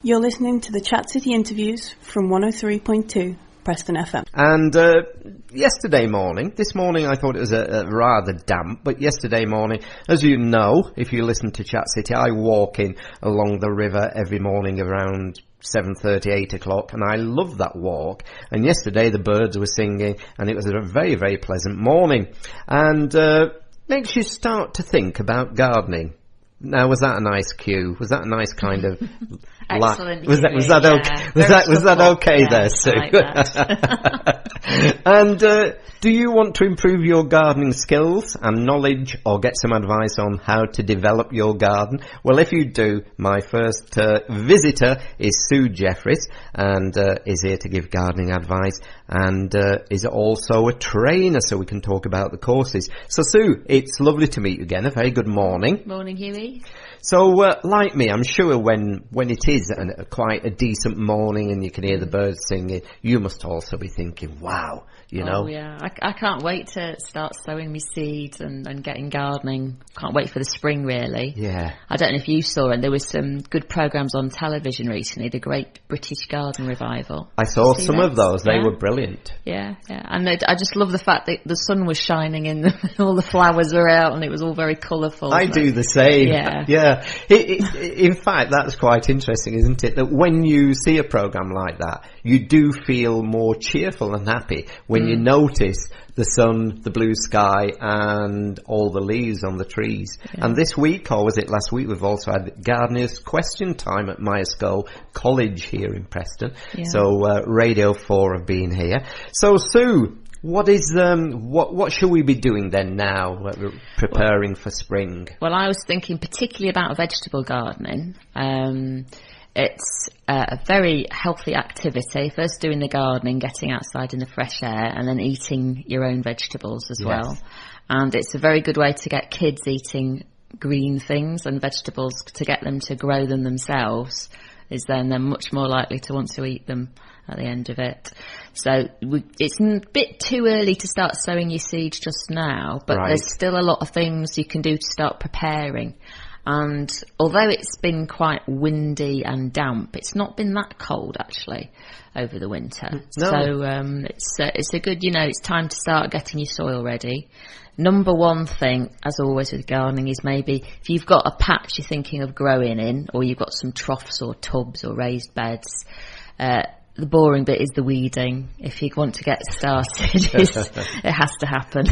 You're listening to the Chat City interviews from 103.2 Preston FM. And this morning I thought it was a rather damp, but yesterday morning, as you know, if you listen to Chat City, I walk in along the river every morning around 7:30, 8 o'clock, and I love that walk. And yesterday the birds were singing, and it was a very, very pleasant morning. And makes you start to think about gardening. Now, was that a nice cue? Was that a nice kind of... Excellent. Was that okay? Was that okay there, Sue? I like that. And do you want to improve your gardening skills and knowledge, or get some advice on how to develop your garden? Well, if you do, my first visitor is Sue Jefferies, and is here to give gardening advice, and is also a trainer, so we can talk about the courses. So, Sue, it's lovely to meet you again. A very good morning. Morning, Hughie. So, like me, I'm sure when it is quite a decent morning and you can hear the birds singing, you must also be thinking, wow, you know. Oh, yeah. I can't wait to start sowing my seeds and getting gardening. Can't wait for the spring, really. Yeah. I don't know if you saw it. There was some good programmes on television recently, the Great British Garden Revival. I saw some of those. They were brilliant. Yeah, yeah. And I just love the fact that the sun was shining and all the flowers were out and it was all very colourful. I do the same. Yeah. Yeah. In fact, that's quite interesting, isn't it? That when you see a programme like that, you do feel more cheerful and happy when you notice the sun, the blue sky, and all the leaves on the trees. Yeah. And this week, or was it last week, we've also had Gardener's Question Time at Myerscough College here in Preston. Yeah. So Radio 4 have been here. So, Sue, what should we be doing then now, preparing for spring? Well, I was thinking particularly about vegetable gardening. It's a very healthy activity. First doing the gardening, getting outside in the fresh air, and then eating your own vegetables as well. And it's a very good way to get kids eating green things and vegetables, to get them to grow them themselves, is then they're much more likely to want to eat them at the end of it. So it's a bit too early to start sowing your seeds just now, but there's still a lot of things you can do to start preparing. And although it's been quite windy and damp, it's not been that cold actually over the winter. No. So it's a good, it's time to start getting your soil ready. Number one thing, as always with gardening, is maybe if you've got a patch you're thinking of growing in, or you've got some troughs or tubs or raised beds, the boring bit is the weeding. If you want to get started, it has to happen.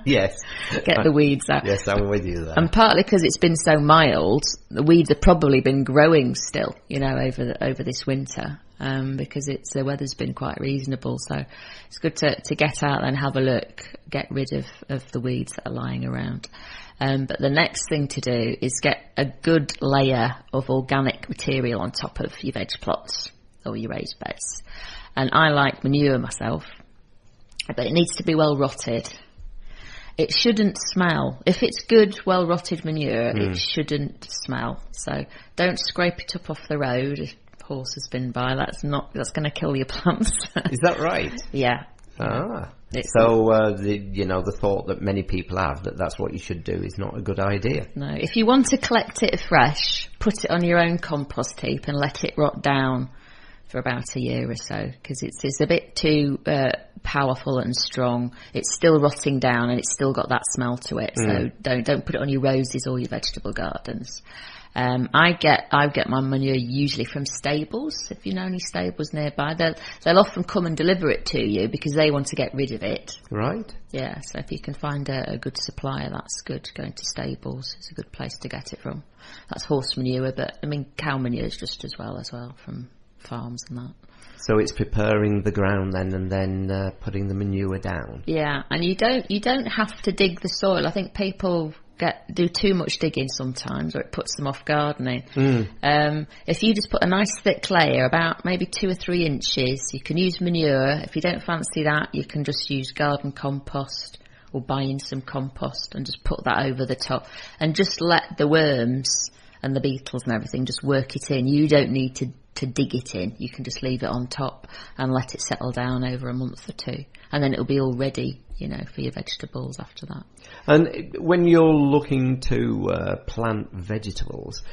Yes. Get the weeds out. Yes, I'm with you there. And partly because it's been so mild, the weeds have probably been growing still, over this winter, because the weather's been quite reasonable. So it's good to get out and have a look, get rid of the weeds that are lying around. But the next thing to do is get a good layer of organic material on top of your veg plots or your raised beds. And I like manure myself, but it needs to be well rotted. It shouldn't smell. If it's good, well rotted manure, it shouldn't smell. So don't scrape it up off the road if a horse has been by. That's going to kill your plants. Is that right? Yeah. So the thought that many people have that's what you should do is not a good idea. No, if you want to collect it fresh, put it on your own compost heap and let it rot down for about a year or so, because it's a bit too powerful and strong. It's still rotting down and it's still got that smell to it. So don't put it on your roses or your vegetable gardens. I get my manure usually from stables. If you know any stables nearby, they'll often come and deliver it to you because they want to get rid of it. Right. Yeah. So if you can find a good supplier, that's good. Going to stables is a good place to get it from. That's horse manure, but cow manure is just as well from farms and that. So it's preparing the ground then, and then putting the manure down. Yeah, and you don't have to dig the soil. I think people do too much digging sometimes, or it puts them off gardening. If you just put a nice thick layer, about maybe 2 or 3 inches, you can use manure. If you don't fancy that, you can just use garden compost or buy in some compost and just put that over the top, and just let the worms and the beetles and everything just work it in. You don't need to dig it in. You can just leave it on top and let it settle down over a month or 2, and then it'll be all ready, for your vegetables after that. And when you're looking to plant vegetables,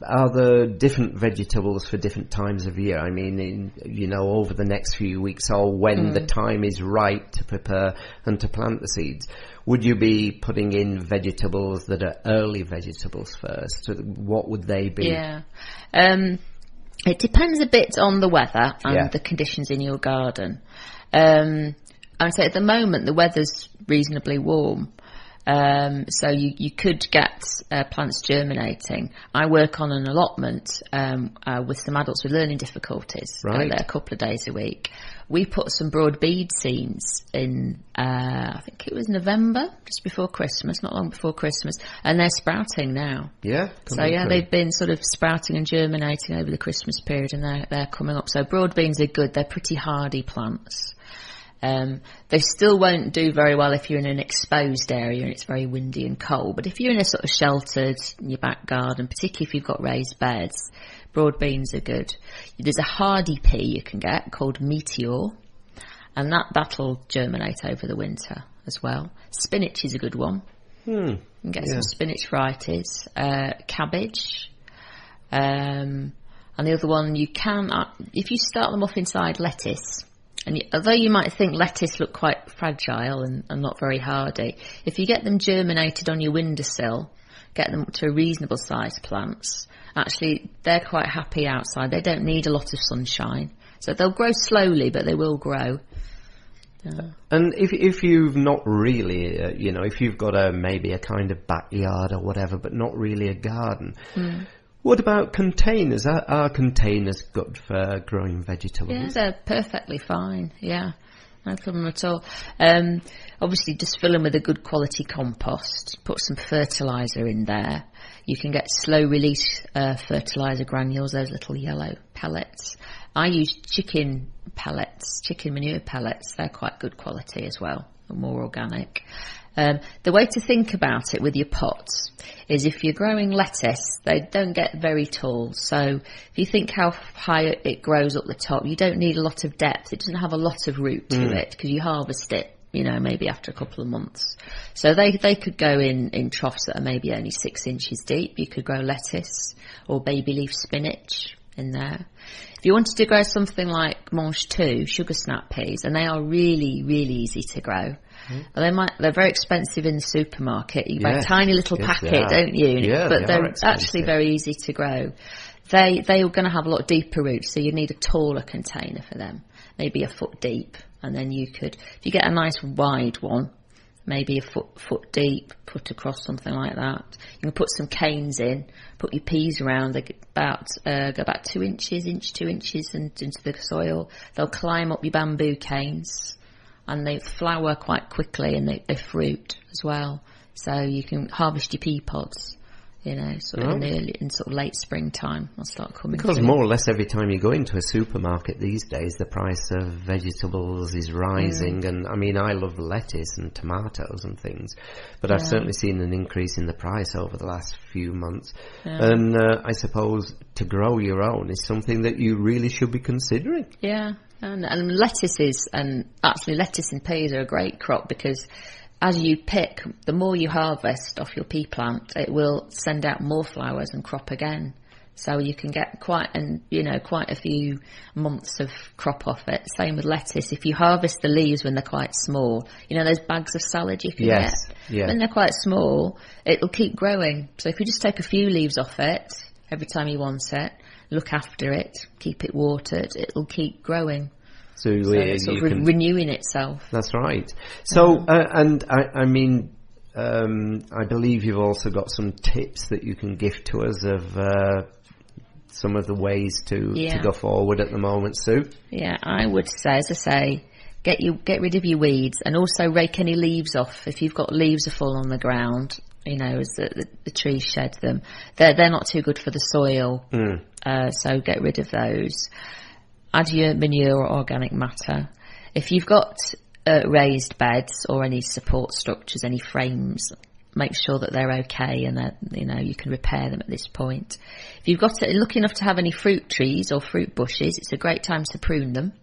are there different vegetables for different times of year? I mean, over the next few weeks, or when the time is right to prepare and to plant the seeds, would you be putting in vegetables that are early vegetables first? What would they be? Yeah. It depends a bit on the weather and the conditions in your garden. I would say at the moment the weather's reasonably warm. So you could get plants germinating. I work on an allotment with some adults with learning difficulties. Right. There a couple of days a week. We put some broad bead seeds in, I think it was November, just before Christmas, not long before Christmas, and they're sprouting now. Yeah. So they've been sort of sprouting and germinating over the Christmas period, and they're coming up. So broad beans are good. They're pretty hardy plants. They still won't do very well if you're in an exposed area and it's very windy and cold. But if you're in a sort of sheltered, in your back garden, particularly if you've got raised beds, broad beans are good. There's a hardy pea you can get called Meteor, and that'll germinate over the winter as well. Spinach is a good one. You can get some spinach varieties. Cabbage. And the other one you can, if you start them off inside lettuce, and although you might think lettuce look quite fragile and not very hardy, if you get them germinated on your windowsill, get them to a reasonable sized plants, actually they're quite happy outside. They don't need a lot of sunshine. So they'll grow slowly, but they will grow. Yeah. And if you've not really, if you've got maybe a kind of backyard or whatever, but not really a garden, what about containers? Are containers good for growing vegetables? Yeah, they're perfectly fine. Yeah, no problem at all. Obviously, just fill them with a good quality compost. Put some fertiliser in there. You can get slow release fertiliser granules, those little yellow pellets. I use chicken manure pellets. They're quite good quality as well, and more organic. The way to think about it with your pots is if you're growing lettuce, they don't get very tall. So if you think how high it grows up the top, you don't need a lot of depth. It doesn't have a lot of root to it because you harvest it, maybe after a couple of months. So they could go in troughs that are maybe only 6 inches deep. You could grow lettuce or baby leaf spinach in there. If you wanted to grow something like mange tout, sugar snap peas, and they are really, really easy to grow. They're very expensive in the supermarket. You buy a tiny little packet, don't you? Yeah, but they're actually very easy to grow. They are going to have a lot deeper roots, so you need a taller container for them, maybe a foot deep. And then you could, if you get a nice wide one, maybe a foot deep, put across something like that. You can put some canes in, put your peas around. They get go about 2 inches, 2 inches into the soil. They'll climb up your bamboo canes. And they flower quite quickly, and they fruit as well. So you can harvest your pea pods, sort of in sort of late springtime. They'll start coming. Because through. more or less every time you go into a supermarket these days, the price of vegetables is rising. And I mean, I love lettuce and tomatoes and things, but I've certainly seen an increase in the price over the last few months. And I suppose to grow your own is something that you really should be considering. Yeah. And lettuces, and actually lettuce and peas are a great crop because as you pick, the more you harvest off your pea plant, it will send out more flowers and crop again. So you can get quite a few months of crop off it. Same with lettuce. If you harvest the leaves when they're quite small, those bags of salad you can get. Yeah. When they're quite small, it'll keep growing. So if you just take a few leaves off it every time you want it, look after it, keep it watered, it'll keep growing. So it's sort of renewing itself. That's right. So, and I mean, I believe you've also got some tips that you can give to us of some of the ways to go forward at the moment, Sue. Yeah, I would say, as I say, get rid of your weeds, and also rake any leaves off. If you've got leaves that fall on the ground, as the trees shed them, they're not too good for the soil. So get rid of those. Add your manure or organic matter. If you've got raised beds or any support structures, any frames, make sure that they're okay and that you can repair them at this point. If you've got lucky enough to have any fruit trees or fruit bushes, it's a great time to prune them.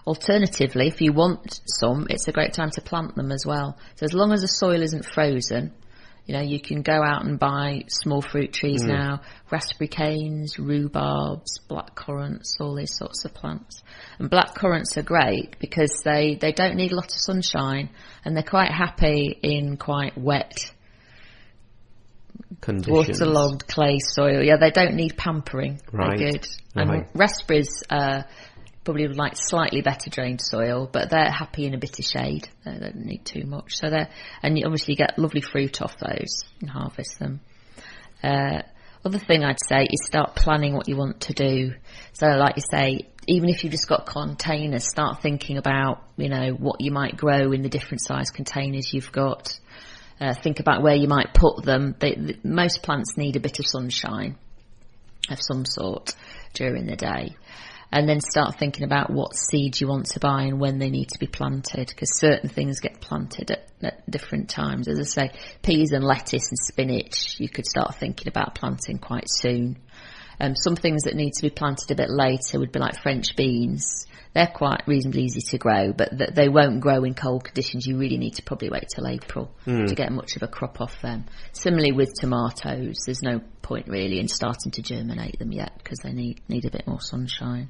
Alternatively, if you want some, it's a great time to plant them as well. So as long as the soil isn't frozen, You know, you can go out and buy small fruit trees now, raspberry canes, rhubarbs, blackcurrants, all these sorts of plants. And blackcurrants are great because they don't need a lot of sunshine, and they're quite happy in quite wet, conditions, waterlogged clay soil. Yeah, they don't need pampering. Right. They're good. And Right. raspberries probably like slightly better drained soil, but they're happy in a bit of shade. They don't need too much. So and you obviously get lovely fruit off those and harvest them. Other thing I'd say is start planning what you want to do. So like you say, even if you've just got containers, start thinking about, you know, what you might grow in the different size containers you've got. Think about where you might put them. Most plants need a bit of sunshine of some sort during the day. And then start thinking about what seeds you want to buy and when they need to be planted, because certain things get planted at different times. As I say, peas and lettuce and spinach, you could start thinking about planting quite soon. Some things that need to be planted a bit later would be like French beans. They're quite reasonably easy to grow, but they won't grow in cold conditions. You really need to probably wait till April to get much of a crop off them. Similarly with tomatoes, there's no point really in starting to germinate them yet because they need a bit more sunshine.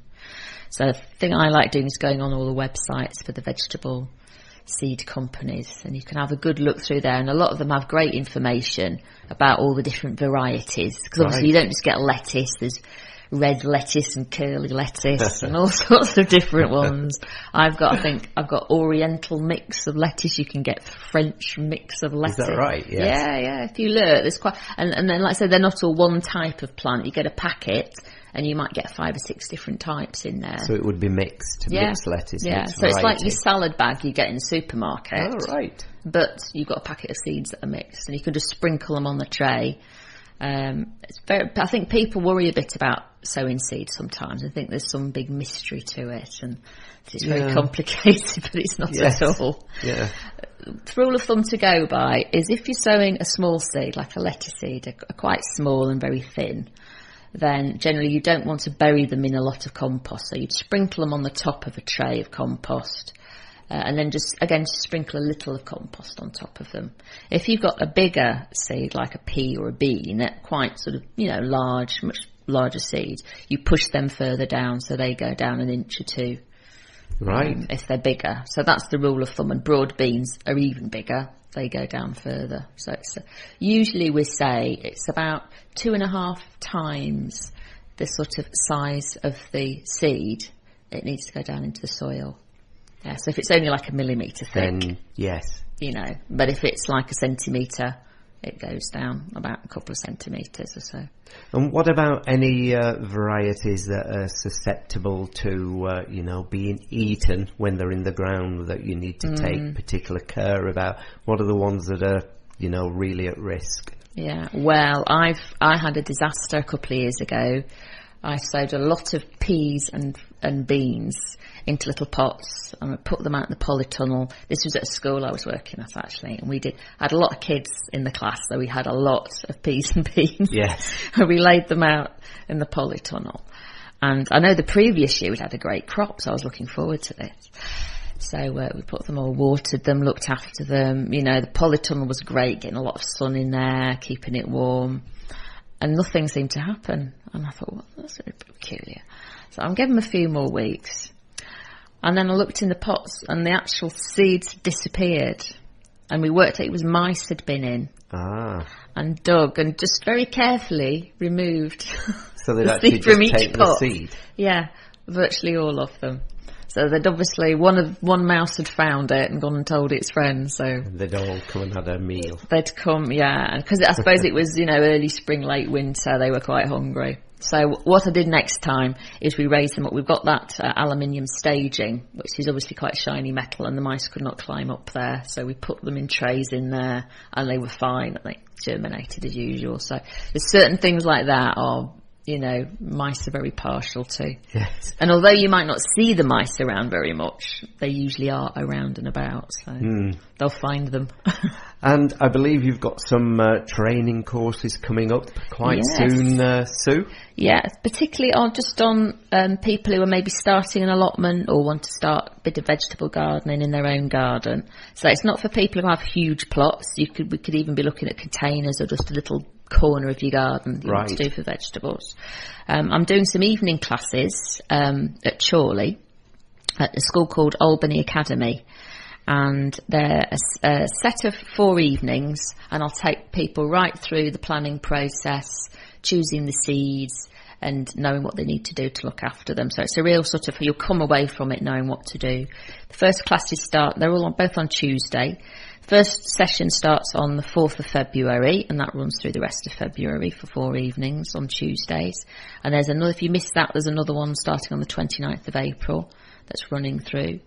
So the thing I like doing is going on all the websites for the vegetable seed companies, and you can have a good look through there, and a lot of them have great information about all the different varieties, because obviously you don't just get lettuce. There's red lettuce and curly lettuce and all sorts of different ones. I've got Oriental mix of lettuce. You can get French mix of lettuce. Is that right? Yes. Yeah. If you look, there's quite, and then like I said, they're not all one type of plant. You get a packet, and you might get 5 or 6 different types in there. So it would be mixed lettuce. Yeah, mixed so variety. it's like your salad bag you get in the supermarket. Oh, right. But you've got a packet of seeds that are mixed, and you can just sprinkle them on the tray. I think people worry a bit about sowing seeds sometimes. I think there's some big mystery to it, and it's very complicated, but it's not at all. Yeah. The rule of thumb to go by is if you're sowing a small seed, like a lettuce seed, are quite small and very thin, then generally you don't want to bury them in a lot of compost. So you'd sprinkle them on the top of a tray of compost, and then just sprinkle a little of compost on top of them. If you've got a bigger seed, like a pea or a bean, quite sort of, large, much larger seeds, you push them further down so they go down 1 inch or 2. Right. If they're bigger. So that's the rule of thumb. And broad beans are even bigger. They go down further. So it's usually we say it's about 2.5 times the sort of size of the seed. It needs to go down into the soil. Yeah, so if it's only like 1 millimetre thick, then yes, but if it's like 1 centimetre, it goes down about a couple of centimetres or so. And what about any varieties that are susceptible to, being eaten when they're in the ground that you need to take particular care about? What are the ones that are, really at risk? Yeah, well, I had a disaster a couple of years ago. I sowed a lot of peas and beans into little pots, and I put them out in the polytunnel. This was at a school I was working at, actually, and I had a lot of kids in the class, so we had a lot of peas and beans. Yes. And we laid them out in the polytunnel. And I know the previous year we'd had a great crop, so I was looking forward to this. So we put them all, watered them, looked after them. The polytunnel was great, getting a lot of sun in there, keeping it warm. And nothing seemed to happen. And I thought, well, that's very peculiar. So I'm giving them a few more weeks. And then I looked in the pots, and the actual seeds disappeared. And we worked out it was mice had been in. And dug, and just very carefully removed so they'd the actually seed from just each take pot. the seed? Yeah, virtually all of them. So they'd obviously, one mouse had found it and gone and told its friends, so... They'd all come and had a meal. They'd come, yeah, because I suppose it was, early spring, late winter, they were quite hungry. So what I did next time is we raised them up. We've got that aluminium staging, which is obviously quite shiny metal, and the mice could not climb up there. So we put them in trays in there, and they were fine. They germinated as usual. So there's certain things like that are mice are very partial to. Yes. And although you might not see the mice around very much, they usually are around and about, so they'll find them. And I believe you've got some training courses coming up quite soon, Sue? Yeah, particularly on people who are maybe starting an allotment or want to start a bit of vegetable gardening in their own garden. So it's not for people who have huge plots. We could even be looking at containers or just a little corner of your garden you want to do for vegetables. I'm doing some evening classes at Chorley at a school called Albany Academy. And they're a set of 4 evenings, and I'll take people right through the planning process, choosing the seeds and knowing what they need to do to look after them. So it's a real sort of, you'll come away from it knowing what to do. The first classes they're all both on Tuesday. First session starts on the 4th of February, and that runs through the rest of February for 4 evenings on Tuesdays. And there's another, if you missed that, there's another one starting on the 29th of April that's running through.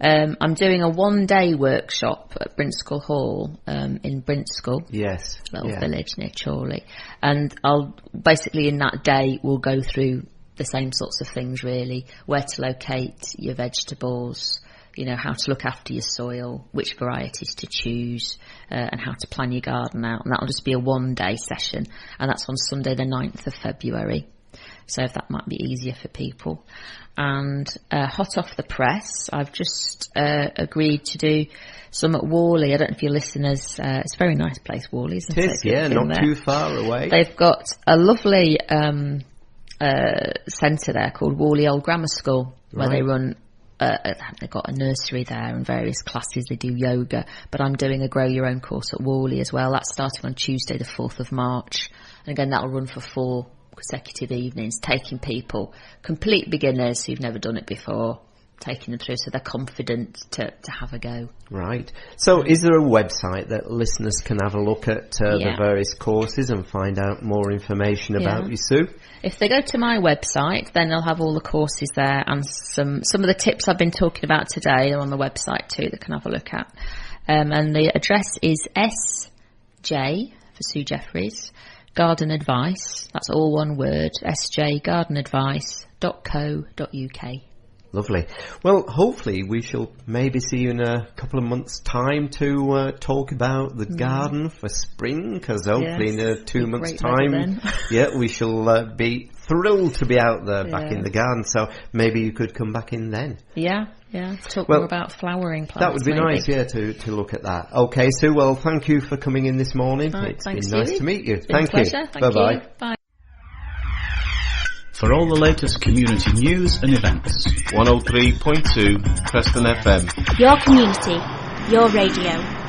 I'm doing a 1-day workshop at Brinskell Hall in Brinskell, little village near Chorley, and I'll basically in that day we'll go through the same sorts of things really: where to locate your vegetables, how to look after your soil, which varieties to choose, and how to plan your garden out. And that'll just be a 1-day session, and that's on Sunday the 9th of February. So if that might be easier for people. And hot off the press, I've just agreed to do some at Worley. I don't know if your listeners, it's a very nice place, Worley, isn't it? It is, not too far away. They've got a lovely centre there called Worley Old Grammar School, where they run, they've got a nursery there and various classes. They do yoga, but I'm doing a Grow Your Own course at Worley as well. That's starting on Tuesday the 4th of March. And again, that'll run for 4 consecutive evenings, taking people, complete beginners who've never done it before, taking them through so they're confident to have a go. Right. So is there a website that listeners can have a look at the various courses and find out more information about you, Sue? If they go to my website, then they'll have all the courses there, and some of the tips I've been talking about today are on the website too, they can have a look at. And the address is SJ for Sue Jefferies, Garden Advice, that's all one word, sjgardenadvice.co.uk. Lovely. Well, hopefully we shall maybe see you in a couple of months' time to talk about the garden for spring, because hopefully in 2 months' time, we shall be thrilled to be out there back in the garden. So maybe you could come back in then. Talk more about flowering plants. That would be nice, to look at that. Okay, Sue, well, thank you for coming in this morning. Right, it's been nice to meet you. Thank you. Bye-bye. Bye. For all the latest community news and events, 103.2 Preston FM. Your community, your radio.